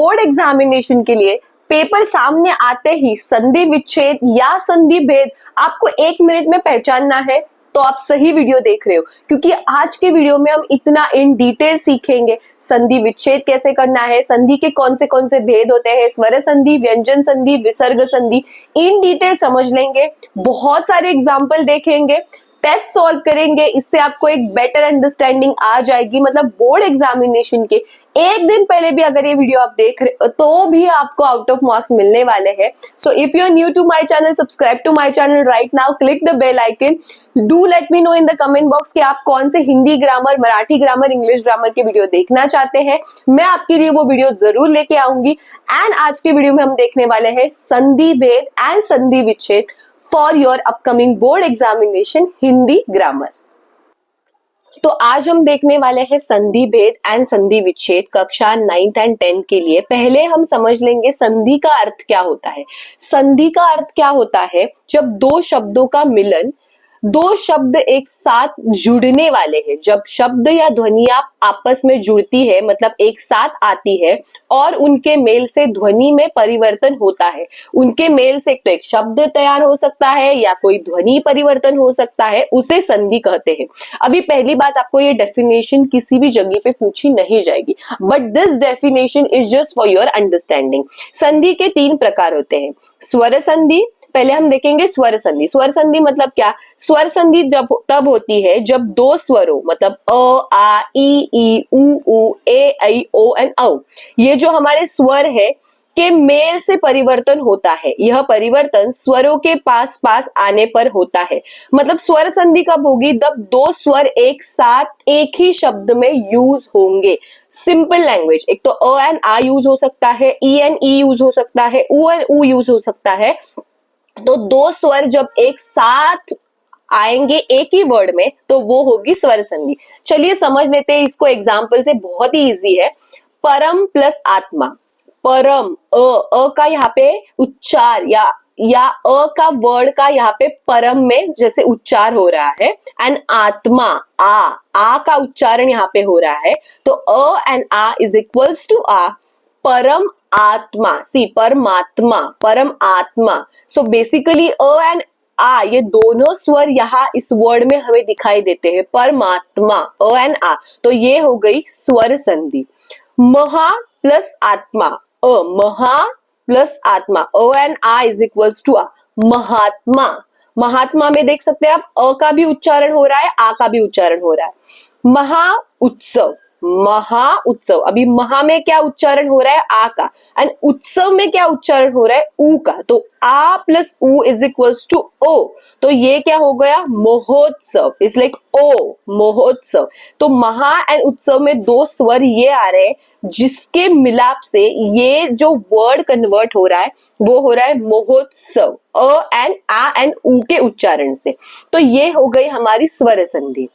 Board examination के लिए paper सामने आते ही संधि विच्छेद या संधि भेद आपको 1 मिनट में पहचानना है तो आप सही वीडियो देख रहे हो, क्योंकि आज के वीडियो में हम इतना इन डिटेल सीखेंगे। संधि विच्छेद कैसे करना है, संधि के कौन से भेद होते हैं, स्वर संधि, व्यंजन संधि, विसर्ग संधि, इन डिटेल समझ लेंगे। बहुत सारे एग्जाम्पल देखेंगे, टेस्ट सॉल्व करेंगे, इससे आपको एक बेटर अंडरस्टैंडिंग आ जाएगी। मतलब बोर्ड एग्जामिनेशन के 1 दिन पहले भी अगर ये वीडियो आप देख रहे हो तो भी आपको आउट ऑफ मार्क्स मिलने वाले हैं। So if you are new to my channel, subscribe to my channel right now, click the bell icon, do let me know in the comment box कि आप कौन से Hindi grammar, Marathi grammar, English grammar के video देखना चाहते हैं। मैं आपके लिए वो वीडियो जरूर लेके आऊंगी। एंड आज के वीडियो में हम देखने वाले हैं संधि भेद एंड संधि विच्छेद for your upcoming board examination Hindi grammar. तो आज हम देखने वाले हैं संधि भेद एंड संधि विच्छेद कक्षा 9th एंड 10th के लिए। पहले हम समझ लेंगे संधि का अर्थ क्या होता है। संधि का अर्थ क्या होता है, जब दो शब्दों का मिलन, दो शब्द एक साथ जुड़ने वाले हैं, जब शब्द या ध्वनियां आपस में जुड़ती है, मतलब एक साथ आती है और उनके मेल से ध्वनि में परिवर्तन होता है। उनके मेल से तो एक शब्द तैयार हो सकता है या कोई ध्वनि परिवर्तन हो सकता है, उसे संधि कहते हैं। अभी पहली बात, आपको ये डेफिनेशन किसी भी जगह पे पूछी नहीं जाएगी, but this definition is just for your understanding. संधि के 3 प्रकार होते हैं। स्वर संधि, पहले हम देखेंगे स्वर संधि। स्वर संधि मतलब क्या? स्वर संधि जब तब होती है जब दो स्वरों, मतलब अ, आ, ई, उ, ए, ऐ, ओ एंड औ, ये जो हमारे स्वर है के मेल से परिवर्तन होता है। यह परिवर्तन स्वरों के पास पास आने पर होता है। मतलब स्वर संधि कब होगी? जब दो स्वर एक साथ एक ही शब्द में यूज होंगे। सिंपल लैंग्वेज, एक तो अ एंड आ यूज हो सकता है, ई एंड ई यूज हो सकता है, उ एंड उ यूज हो सकता है। तो दो स्वर जब एक साथ आएंगे एक ही वर्ड में तो वो होगी स्वर संधि। चलिए समझ लेते हैं इसको एग्जाम्पल से, बहुत ही इजी है। परम प्लस आत्मा। परम, अ का यहाँ पे उच्चार या अ का वर्ड का यहाँ पे परम में जैसे उच्चार हो रहा है, एंड आत्मा, आ का उच्चारण यहाँ पे हो रहा है। तो अ एंड आ इज इक्वल्स टू आ, परम आत्मा, सी परमात्मा, परम आत्मा। सो बेसिकली अ एंड आ, ये दोनों स्वर यहाँ इस वर्ड में हमें दिखाई देते हैं, परमात्मा, अ एंड आ। तो ये हो गई स्वर संधि। महा प्लस आत्मा, महा प्लस आत्मा, अ एंड आ इज इक्वल्स टू आ, महात्मा। महात्मा में देख सकते हैं आप, अ का भी उच्चारण हो रहा है, आ का भी उच्चारण हो रहा है। महा उत्सव, महा उत्सव, अभी महा में क्या उच्चारण हो रहा है? आ का, एंड उत्सव में क्या उच्चारण हो रहा है? ऊ का। तो आ प्लस ऊ इज इक्वल्स टू ओ। तो ये क्या हो गया? महोत्सव, इज लाइक ओ, महोत्सव। तो महा एंड उत्सव में दो स्वर ये आ रहे हैं जिसके मिलाप से ये जो वर्ड कन्वर्ट हो रहा है वो हो रहा है महोत्सव, अ एंड आ एंड ऊ के उच्चारण से। तो ये हो गई हमारी स्वर संधि।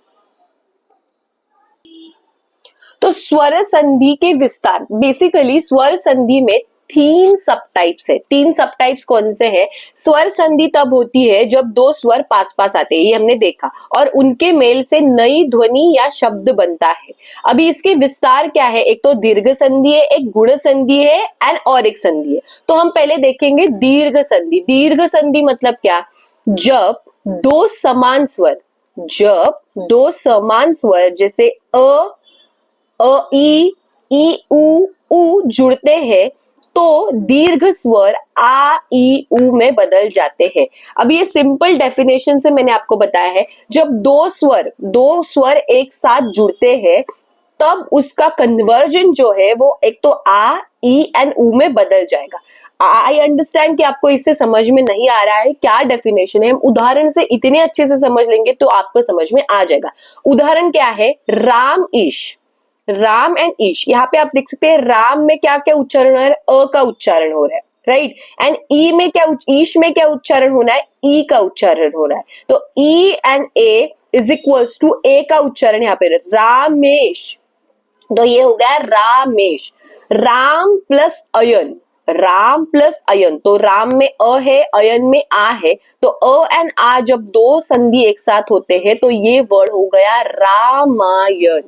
तो स्वर संधि के विस्तार, बेसिकली स्वर संधि में 3 सब टाइप्स है। 3 सब टाइप्स कौन से हैं? स्वर संधि तब होती है जब दो स्वर पास पास आते हैं, ये हमने देखा, और उनके मेल से नई ध्वनि या शब्द बनता है। अभी इसके विस्तार क्या है? एक तो दीर्घ संधि है, एक गुण संधि है, एंड और एक संधि है। तो हम पहले देखेंगे दीर्घ संधि। दीर्घ संधि मतलब क्या? जब दो समान स्वर, जब दो समान स्वर जैसे ई, उ जुड़ते हैं तो दीर्घ स्वर आ, ई, उ में बदल जाते हैं। अब ये सिंपल डेफिनेशन से मैंने आपको बताया है, जब दो स्वर एक साथ जुड़ते हैं तब उसका कन्वर्जन जो है वो एक तो आ, ई एंड उ में बदल जाएगा। आई अंडरस्टैंड कि आपको इससे समझ में नहीं आ रहा है क्या डेफिनेशन है। हम उदाहरण से इतने अच्छे से समझ लेंगे तो आपको समझ में आ जाएगा। उदाहरण क्या है? राम ईश, राम एंड ईश। यहाँ पे आप देख सकते हैं राम में क्या क्या उच्चारण हो रहा है? अ का उच्चारण हो रहा है, राइट। एंड ई में क्या, ईश में क्या उच्चारण होना है? ई का उच्चारण हो रहा है। तो ई एंड ए इज इक्वल्स टू ए का उच्चारण यहाँ पे रामेश। तो ये हो गया रामेश। राम प्लस अयन, राम प्लस अयन, तो राम में अ है, अयन में आ है, तो अ एंड आ जब दो संधि एक साथ होते हैं तो ये वर्ड हो गया रामायण।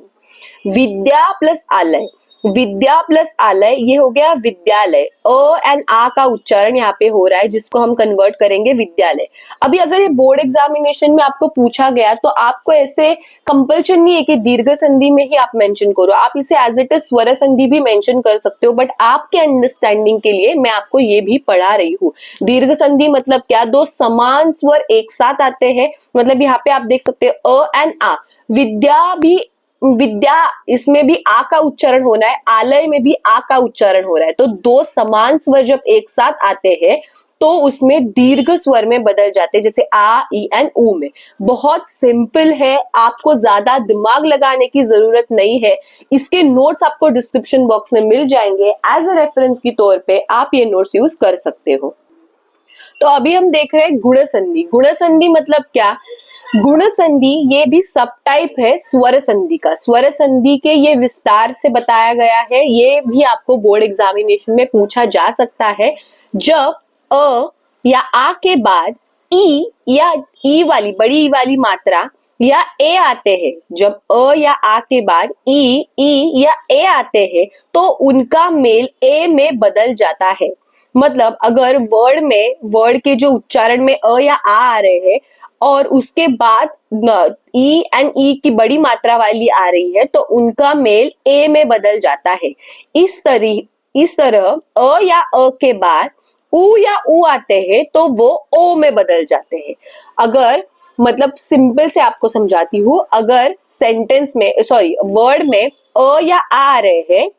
विद्या प्लस आलय, विद्या प्लस आलय, ये हो गया विद्यालय। अ एंड आ का उच्चारण यहाँ पे हो रहा है, जिसको हम कन्वर्ट करेंगे विद्यालय। अभी अगर ये बोर्ड एग्जामिनेशन में आपको पूछा गया तो आपको ऐसे कंपल्शन नहीं है कि दीर्घ संधि में ही आप मेंशन करो, आप इसे एज इट इज स्वर संधि भी मेंशन कर सकते हो, बट आपके अंडरस्टैंडिंग के लिए मैं आपको ये भी पढ़ा रही हूँ। दीर्घ संधि मतलब क्या, दो समान स्वर एक साथ आते हैं, मतलब यहाँ पे आप देख सकते हो अ एंड आ। विद्या भी, विद्या इसमें भी आ का उच्चारण होना है, आलय में भी आ का उच्चारण हो रहा है, तो दो समान स्वर जब एक साथ आते हैं तो उसमें दीर्घ स्वर में बदल जाते हैं, जैसे आ, ई एंड ऊ में। बहुत सिंपल है, आपको ज्यादा दिमाग लगाने की जरूरत नहीं है। इसके नोट्स आपको डिस्क्रिप्शन बॉक्स में मिल जाएंगे, एज अ रेफरेंस की तौर पे आप ये नोट्स यूज कर सकते हो। तो अभी हम देख रहे हैं गुण संधि। गुण संधि मतलब क्या, गुण संधि ये भी सब टाइप है स्वर संधि का। स्वर संधि के ये विस्तार से बताया गया है, ये भी आपको बोर्ड एग्जामिनेशन में पूछा जा सकता है। जब अ या आ के बाद ई या ई वाली, बड़ी ई वाली मात्रा या ए आते हैं, जब अ या आ के बाद ई या ए आते हैं तो उनका मेल ए में बदल जाता है। मतलब अगर वर्ड में, वर्ड के जो उच्चारण में अ या आ रहे हैं और उसके बाद ई एंड ई की बड़ी मात्रा वाली आ रही है तो उनका मेल ए में बदल जाता है। इस तरह अ या अ के बाद उ या उ आते हैं तो वो ओ में बदल जाते हैं। अगर, मतलब सिंपल से आपको समझाती हूँ, अगर सेंटेंस में, सॉरी वर्ड में अ या आ रहे हैं,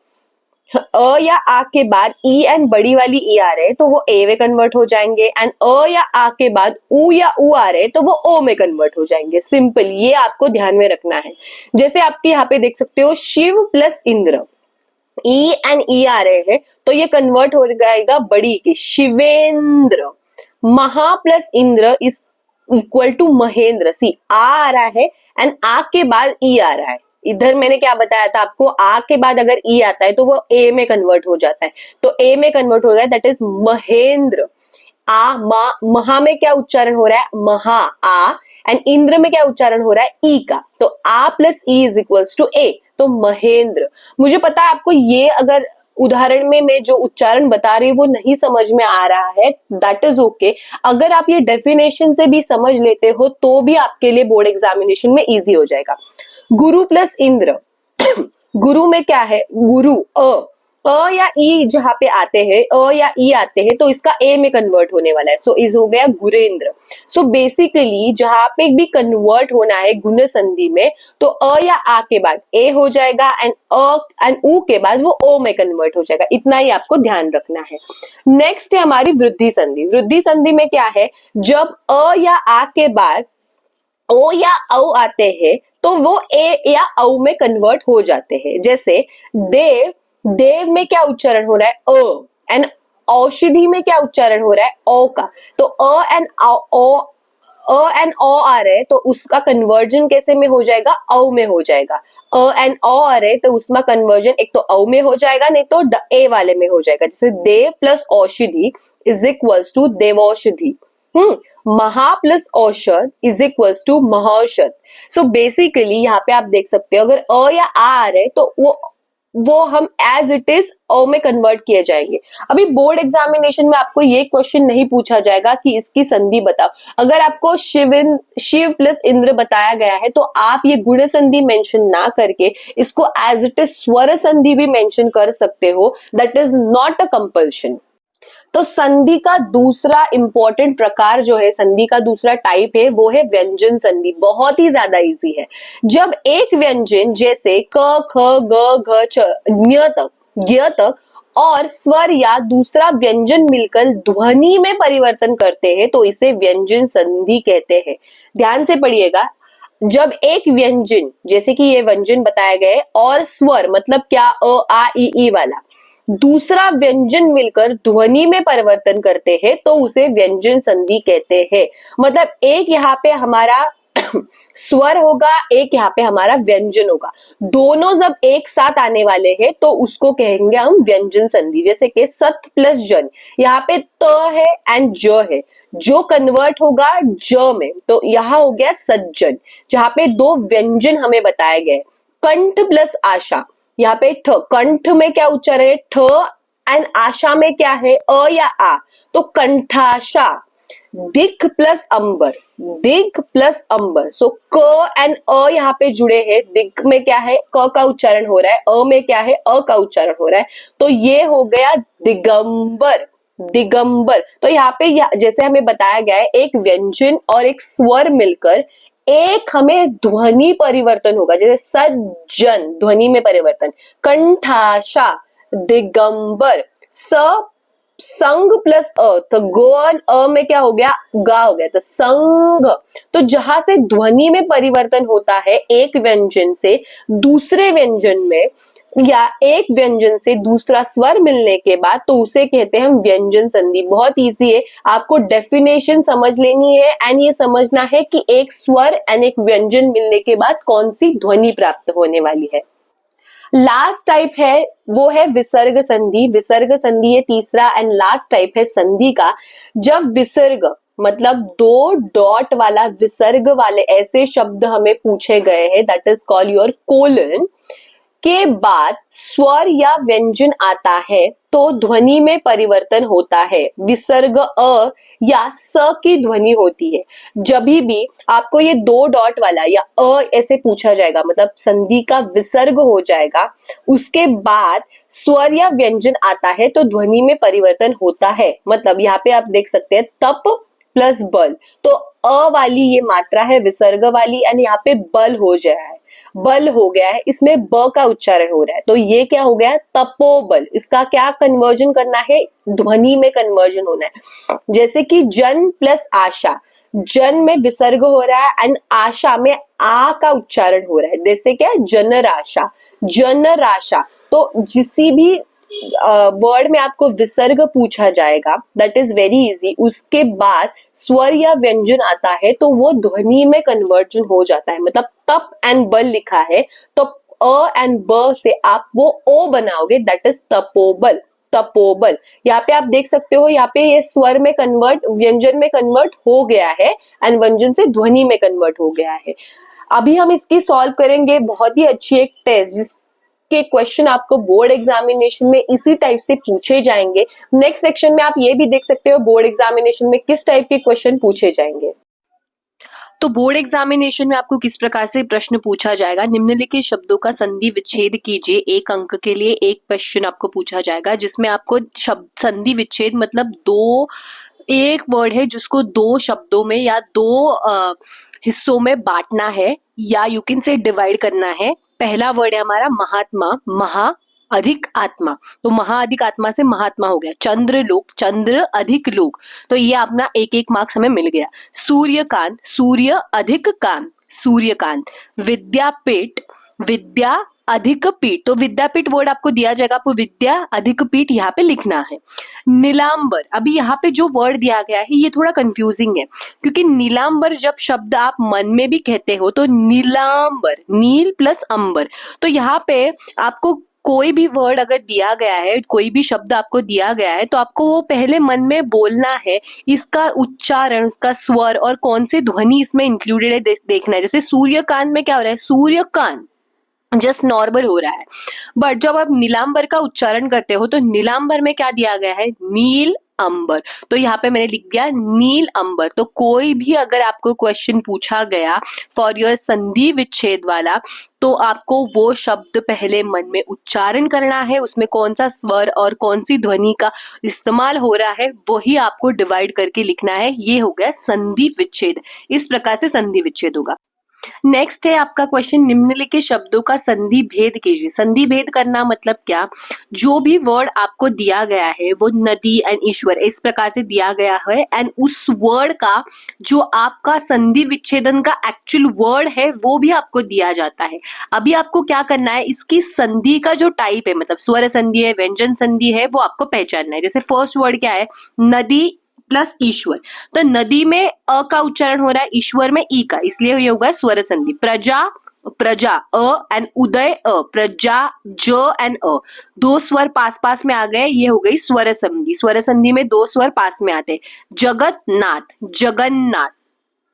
अ या आ के बाद ई एंड बड़ी वाली ई आ रहे हैं तो वो ए में कन्वर्ट हो जाएंगे, एंड अ या आ के बाद उ या उ आ रहे हैं तो वो ओ में कन्वर्ट हो जाएंगे। सिंपल, ये आपको ध्यान में रखना है। जैसे आपके यहाँ पे देख सकते हो शिव प्लस इंद्र, ई एंड ई आ रहे हैं तो ये कन्वर्ट हो जाएगा बड़ी के शिवेंद्र। महा plus Indra is equal to Mahendra. सी आ रहा है एंड आ के बाद ई आ रहा है, इधर मैंने क्या बताया था आपको, आ के बाद अगर ई आता है तो वो ए में कन्वर्ट हो जाता है, तो ए में कन्वर्ट हो गया, दैट इज महेंद्र। आ मा, महा में क्या उच्चारण हो रहा है, महा आ, एंड इंद्र में क्या उच्चारण हो रहा है, ई का, तो आ प्लस ई इज इक्वल्स टू ए, तो महेंद्र। मुझे पता है आपको ये अगर उदाहरण में मैं जो उच्चारण बता रही हूँ वो नहीं समझ में आ रहा है, दैट इज ओके। अगर आप ये डेफिनेशन से भी समझ लेते हो तो भी आपके लिए बोर्ड एग्जामिनेशन में इजी हो जाएगा। गुरु प्लस इंद्र, गुरु में क्या है, गुरु अ या ई जहां पे आते हैं, अ या ई आते हैं तो इसका ए में कन्वर्ट होने वाला है, सो इज हो गया गुरेंद्र। सो बेसिकली जहां पे भी कन्वर्ट होना है गुण संधि में तो अ या आ के बाद ए हो जाएगा एंड अ एंड उ के बाद वो ओ में कन्वर्ट हो जाएगा, इतना ही आपको ध्यान रखना है। नेक्स्ट है हमारी वृद्धि संधि। वृद्धि संधि में क्या है, जब अ या आ के बाद ओ या औ आते हैं तो वो ए या औ में कन्वर्ट हो जाते हैं। जैसे देव, देव में क्या उच्चारण हो रहा है, अ, एंड औषधि में क्या उच्चारण हो रहा है, ओ का, तो अ एंड ओ आ रहे हैं तो उसका कन्वर्जन कैसे में हो जाएगा, औ में हो जाएगा। अ एंड ओ आ रहे तो उसका कन्वर्जन एक तो औ में हो जाएगा, नहीं तो ए वाले में हो जाएगा। जैसे देव प्लस औषधि इज इक्वल्स टू देवौषधि। महा प्लस औषध इज इक्वल्स टू महौषध। सो बेसिकली यहाँ पे आप देख सकते हो अगर अ या आ रहे तो वो हम एज इट इज ओ में कन्वर्ट किए जाएंगे। अभी बोर्ड एग्जामिनेशन में आपको ये क्वेश्चन नहीं पूछा जाएगा कि इसकी संधि बताओ। अगर आपको शिव प्लस इंद्र बताया गया है तो आप ये गुण संधि मेंशन ना करके इसको एज इट इज स्वर संधि भी मेंशन कर सकते हो, that is not a compulsion. तो संधि का दूसरा इंपॉर्टेंट प्रकार जो है, संधि का दूसरा टाइप है वो है व्यंजन संधि। बहुत ही ज्यादा इजी है। जब एक व्यंजन जैसे क ख ग घ छ ञ तक, ज्ञ तक और स्वर या दूसरा व्यंजन मिलकर ध्वनि में परिवर्तन करते हैं तो इसे व्यंजन संधि कहते हैं। ध्यान से पढ़िएगा, जब एक व्यंजन जैसे कि ये व्यंजन बताए गए और स्वर मतलब क्या, अ आ ई वाला, दूसरा व्यंजन मिलकर ध्वनि में परिवर्तन करते हैं तो उसे व्यंजन संधि कहते हैं। मतलब एक यहाँ पे हमारा स्वर होगा, एक यहाँ पे हमारा व्यंजन होगा, दोनों जब एक साथ आने वाले हैं तो उसको कहेंगे हम व्यंजन संधि। जैसे कि सत प्लस जन, यहाँ पे त है एंड ज है, जो कन्वर्ट होगा ज में, तो यहाँ हो गया सज्जन, जहां पे दो व्यंजन हमें बताए गए। कंठ प्लस आशा, यहाँ पे ठ, कंठ में क्या उच्चारण है, ठ, एंड आशा में क्या है, अ या आ, तो कंठाशा। दिक प्लस अंबर, दिक प्लस अंबर, सो क एंड अ यहाँ पे जुड़े हैं। दिक में क्या है, क का उच्चारण हो रहा है, अ में क्या है, अ का उच्चारण हो रहा है, तो ये हो गया दिगंबर, दिगंबर। तो यहाँ पे जैसे हमें बताया गया है, एक व्यंजन और एक स्वर मिलकर एक हमें ध्वनि परिवर्तन होगा, जैसे सज्जन, ध्वनि में परिवर्तन, कंठाशा, दिगंबर, संग प्लस अ, तो गोन अ में क्या हो गया, गा हो गया, तो संग। तो जहां से ध्वनि में परिवर्तन होता है एक व्यंजन से दूसरे व्यंजन में, या एक व्यंजन से दूसरा स्वर मिलने के बाद, तो उसे कहते हैं हम व्यंजन संधि। बहुत इजी है, आपको डेफिनेशन समझ लेनी है एंड ये समझना है कि एक स्वर एंड एक व्यंजन मिलने के बाद कौन सी ध्वनि प्राप्त होने वाली है। लास्ट टाइप है वो है विसर्ग संधि। विसर्ग संधि ये तीसरा एंड लास्ट टाइप है संधि का। जब विसर्ग मतलब दो डॉट वाला विसर्ग वाले ऐसे शब्द हमें पूछे गए हैं, that is called your colon, के बाद स्वर या व्यंजन आता है तो ध्वनि में परिवर्तन होता है। विसर्ग अ या स की ध्वनि होती है। जब भी आपको ये दो डॉट वाला या अ ऐसे पूछा जाएगा, मतलब संधि का विसर्ग हो जाएगा, उसके बाद स्वर या व्यंजन आता है तो ध्वनि में परिवर्तन होता है। मतलब यहाँ पे आप देख सकते हैं तप प्लस बल, तो अ वाली ये मात्रा है विसर्ग वाली, एंड यहाँ पे बल हो जाए है, बल हो गया है, इसमें ब का उच्चारण हो रहा है, तो ये क्या हो गया, तपोबल। इसका क्या कन्वर्जन करना है, ध्वनि में कन्वर्जन होना है। जैसे कि जन प्लस आशा, जन में विसर्ग हो रहा है एंड आशा में आ का उच्चारण हो रहा है, जैसे क्या, जनराशा, जनराशा। तो जिसी भी वर्ड में आपको विसर्ग पूछा जाएगा, दैट इज वेरी इजी, उसके बाद स्वर या व्यंजन आता है तो वो ध्वनि में कन्वर्जन हो जाता है। मतलब तप एंड बल लिखा है तो अ एंड ब से आप वो ओ बनाओगे, दैट इज तपोबल, तपोबल। यहाँ पे आप देख सकते हो, यहाँ पे ये स्वर में कन्वर्ट, व्यंजन में कन्वर्ट हो गया है एंड व्यंजन से ध्वनि में कन्वर्ट हो गया है। अभी हम इसकी सॉल्व करेंगे बहुत ही अच्छी एक टेस्ट, जिसके क्वेश्चन आपको बोर्ड एग्जामिनेशन में इसी टाइप से पूछे जाएंगे। नेक्स्ट सेक्शन में आप ये भी देख सकते हो बोर्ड एग्जामिनेशन में किस टाइप के क्वेश्चन पूछे जाएंगे। तो बोर्ड एग्जामिनेशन में आपको किस प्रकार से प्रश्न पूछा जाएगा, निम्नलिखित शब्दों का संधि विच्छेद कीजिए। एक अंक के लिए एक क्वेश्चन आपको पूछा जाएगा, जिसमें आपको शब्द संधि विच्छेद मतलब दो, एक वर्ड है जिसको दो शब्दों में या दो हिस्सों में बांटना है, या यू कैन से डिवाइड करना है। पहला वर्ड है हमारा महात्मा, महा अधिक आत्मा, तो महा अधिक आत्मा से महात्मा हो गया। चंद्र लोक, चंद्र अधिक लोक, तो ये अपना एक एक मार्क्स हमें मिल गया। सूर्यकांत, सूर्य अधिक कांत, सूर्यकांत। विद्यापीठ, विद्या अधिक पीठ, तो विद्यापीठ वर्ड आपको दिया जाएगा, आपको विद्या अधिक पीठ यहाँ पे लिखना है। नीलांबर, अभी यहाँ पे जो वर्ड दिया गया है ये थोड़ा कंफ्यूजिंग है, क्योंकि नीलांबर जब शब्द आप मन में भी कहते हो तो नीलांबर, नील प्लस अंबर, तो यहाँ पे आपको कोई भी वर्ड अगर दिया गया है, कोई भी शब्द आपको दिया गया है, तो आपको वो पहले मन में बोलना है, इसका उच्चारण, इसका स्वर और कौन सी ध्वनि इसमें इंक्लूडेड है देखना है। जैसे सूर्यकांत में क्या हो रहा है, सूर्यकांत जस्ट नॉर्मल हो रहा है, बट जब आप नीलांबर का उच्चारण करते हो तो नीलांबर में क्या दिया गया है, नील अंबर, तो यहाँ पे मैंने लिख दिया नील अंबर। तो कोई भी अगर आपको क्वेश्चन पूछा गया फॉर योर संधि विच्छेद वाला, तो आपको वो शब्द पहले मन में उच्चारण करना है, उसमें कौन सा स्वर और कौन सी ध्वनि का इस्तेमाल हो रहा है वही आपको डिवाइड करके लिखना है। ये हो गया संधि विच्छेद, इस प्रकार से संधि विच्छेद होगा। नेक्स्ट है आपका क्वेश्चन, निम्नलिखित शब्दों का संधि भेद कीजिए। संधि भेद करना मतलब क्या, जो भी वर्ड आपको दिया गया है वो नदी एंड ईश्वर इस प्रकार से दिया गया है, एंड उस वर्ड का जो आपका संधि विच्छेदन का एक्चुअल वर्ड है वो भी आपको दिया जाता है। अभी आपको क्या करना है, इसकी संधि का जो टाइप है, मतलब स्वर संधि है, व्यंजन संधि है, वो आपको पहचानना है। जैसे फर्स्ट वर्ड क्या है, नदी प्लस ईश्वर, तो नदी में अ का उच्चारण हो रहा है, ईश्वर में ई का, इसलिए ये होगा स्वर संधि। प्रजा, प्रजा अ एंड उदय अ, प्रजा ज एंड अ, दो स्वर पास पास में आ गए, ये हो गई स्वर संधि। स्वर संधि में दो स्वर पास में आते हैं। जगतनाथ, जगन्नाथ,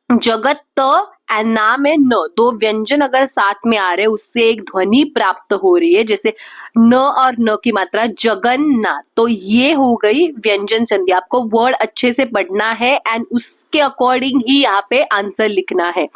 जगत त एंड नाम है न, दो व्यंजन अगर साथ में आ रहे हैं उससे एक ध्वनि प्राप्त हो रही है, जैसे न और न की मात्रा जगन्नाथ, तो ये हो गई व्यंजन संधि। आपको वर्ड अच्छे से पढ़ना है एंड उसके अकॉर्डिंग ही यहाँ पे आंसर लिखना है।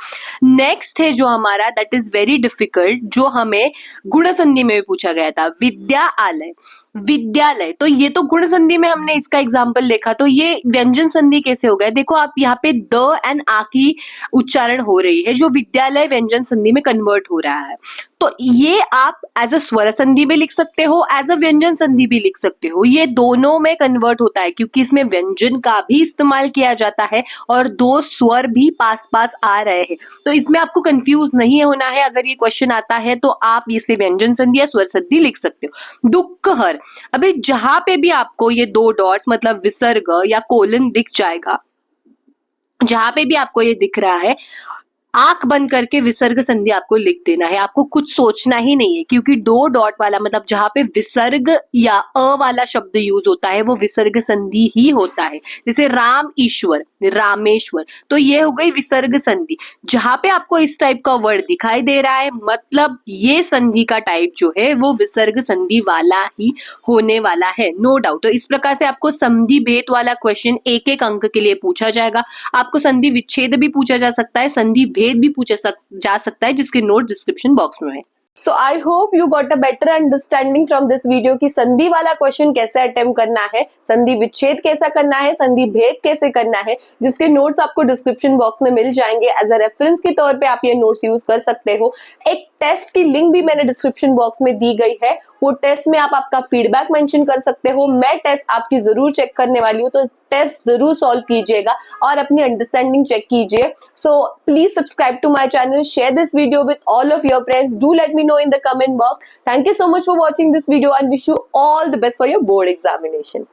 नेक्स्ट है जो हमारा, दैट इज वेरी डिफिकल्ट, जो हमें गुण संधि में भी पूछा गया था, विद्यालय। विद्यालय, तो ये तो गुण संधि में हमने इसका एग्जाम्पल देखा, तो ये व्यंजन संधि कैसे हो गया? देखो आप यहाँ पे द एंड आ की उच्चारण हो रही है, जो विद्यालय व्यंजन संधि में कन्वर्ट हो रहा है। तो ये आप एज अ स्वर संधि भी लिख सकते हो, एज अ व्यंजन संधि भी लिख सकते हो, ये दोनों में कन्वर्ट होता है क्योंकि इसमें व्यंजन का भी इस्तेमाल किया जाता है और दो स्वर भी पास पास आ रहे हैं। तो इसमें आपको कंफ्यूज नहीं होना है, अगर ये क्वेश्चन आता है तो आप इसे व्यंजन संधि या स्वर संधि लिख सकते हो। दुक्कहर, अभी जहां पे भी आपको ये दो डॉट्स मतलब विसर्ग या कोलन दिख जाएगा, जहां पे भी आपको ये दिख रहा है, आंख बंद करके विसर्ग संधि आपको लिख देना है, आपको कुछ सोचना ही नहीं है, क्योंकि दो डॉट वाला मतलब जहां पे विसर्ग या अ वाला शब्द यूज होता है वो विसर्ग संधि ही होता है। जैसे राम ईश्वर, रामेश्वर, तो ये हो गई विसर्ग संधि। जहां पे आपको इस टाइप का वर्ड दिखाई दे रहा है मतलब ये संधि का टाइप जो है वो विसर्ग संधि वाला ही होने वाला है, नो डाउट। तो इस प्रकार से आपको संधि भेद वाला क्वेश्चन एक एक अंक के लिए पूछा जाएगा। आपको संधि विच्छेद भी पूछा जा सकता है, संधि भेद भी पूछा जा सकता है, जिसके नोट डिस्क्रिप्शन बॉक्स में है। So I hope you got a better understanding from this video कि संधि वाला क्वेश्चन कैसे अटेम्प्ट करना है, संधि विच्छेद कैसा करना है, संधि भेद कैसे करना है, जिसके नोट्स आपको डिस्क्रिप्शन बॉक्स में मिल जाएंगे। एज अ रेफरेंस के तौर पे आप ये नोट्स यूज कर सकते हो। एक टेस्ट की लिंक भी मैंने डिस्क्रिप्शन बॉक्स में दी गई है, वो टेस्ट में आप आपका फीडबैक मेंशन कर सकते हो। मैं टेस्ट आपकी जरूर चेक करने वाली हूँ, तो टेस्ट जरूर सॉल्व कीजिएगा और अपनी अंडरस्टैंडिंग चेक कीजिए। So please subscribe to my channel, share this video with all of your friends, do let me know in the comment box. Thank you so much for watching this video and wish you all the best for your board examination.